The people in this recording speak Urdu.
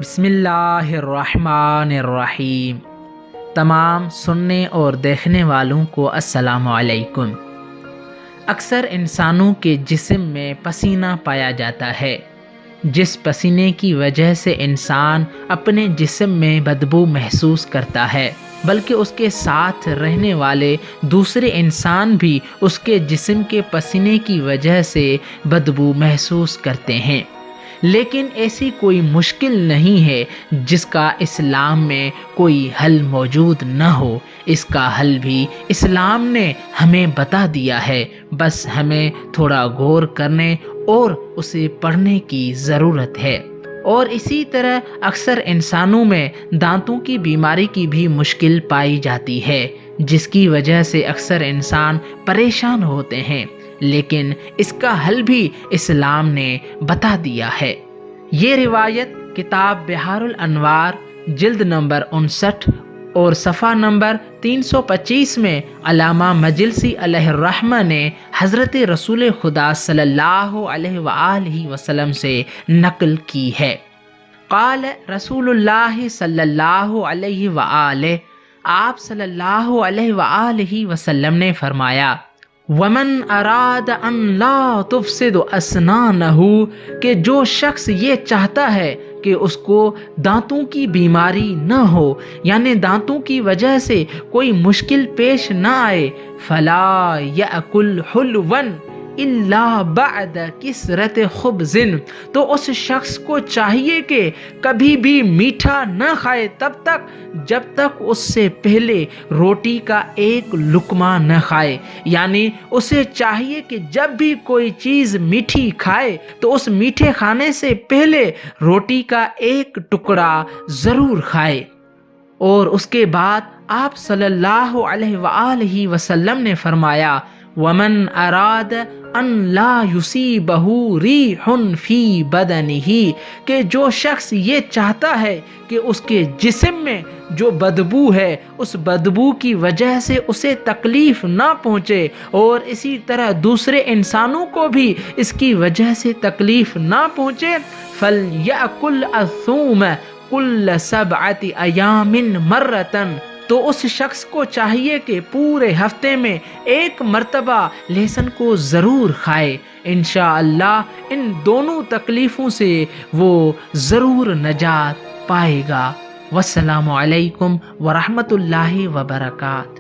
بسم اللہ الرحمن الرحیم۔ تمام سننے اور دیکھنے والوں کو السلام علیکم۔ اکثر انسانوں کے جسم میں پسینہ پایا جاتا ہے، جس پسینے کی وجہ سے انسان اپنے جسم میں بدبو محسوس کرتا ہے، بلکہ اس کے ساتھ رہنے والے دوسرے انسان بھی اس کے جسم کے پسینے کی وجہ سے بدبو محسوس کرتے ہیں۔ لیکن ایسی کوئی مشکل نہیں ہے جس کا اسلام میں کوئی حل موجود نہ ہو۔ اس کا حل بھی اسلام نے ہمیں بتا دیا ہے، بس ہمیں تھوڑا غور کرنے اور اسے پڑھنے کی ضرورت ہے۔ اور اسی طرح اکثر انسانوں میں دانتوں کی بیماری کی بھی مشکل پائی جاتی ہے، جس کی وجہ سے اکثر انسان پریشان ہوتے ہیں، لیکن اس کا حل بھی اسلام نے بتا دیا ہے۔ یہ روایت کتاب بحار الانوار جلد نمبر 59 اور صفحہ نمبر 325 میں علامہ مجلسی علیہ الرحمہ نے حضرت رسول خدا صلی اللہ علیہ وآلہ وسلم سے نقل کی ہے۔ قال رسول اللہ صلی اللہ علیہ وآلہ، آپ صلی اللہ علیہ وآلہ وسلم نے فرمایا، وَمَنْ أَرَادَ أَنْ لَا تُفْسِدُ أَسْنَانَهُ، کہ جو شخص یہ چاہتا ہے کہ اس کو دانتوں کی بیماری نہ ہو، یعنی دانتوں کی وجہ سے کوئی مشکل پیش نہ آئے، فَلَا يَأْكُلْ حُلْوًا إِلَّا بَعْدَ كِسْرَةِ خُبْزٍ، تو اس شخص کو چاہیے کہ کبھی بھی میٹھا نہ کھائے تب تک جب تک اس سے پہلے روٹی کا ایک لقمہ نہ کھائے۔ یعنی اسے چاہیے کہ جب بھی کوئی چیز میٹھی کھائے تو اس میٹھے کھانے سے پہلے روٹی کا ایک ٹکڑا ضرور کھائے۔ اور اس کے بعد آپ صلی اللہ علیہ وآلہ وسلم نے فرمایا، وَمَنْ أَرَادَ أَنْ لَا يُصِيبَهُ رِيحٌ فِي بَدَنِهِ، کہ جو شخص یہ چاہتا ہے کہ اس کے جسم میں جو بدبو ہے اس بدبو کی وجہ سے اسے تکلیف نہ پہنچے، اور اسی طرح دوسرے انسانوں کو بھی اس کی وجہ سے تکلیف نہ پہنچے، فَلْيَأْكُلْ الثُّومَ كُلَّ 7 أَيَامٍ مَرَّةً، تو اس شخص کو چاہیے کہ پورے ہفتے میں ایک مرتبہ لہسن کو ضرور کھائے۔ انشاءاللہ ان دونوں تکلیفوں سے وہ ضرور نجات پائے گا۔ والسلام علیکم ورحمۃ اللہ وبرکاتہ۔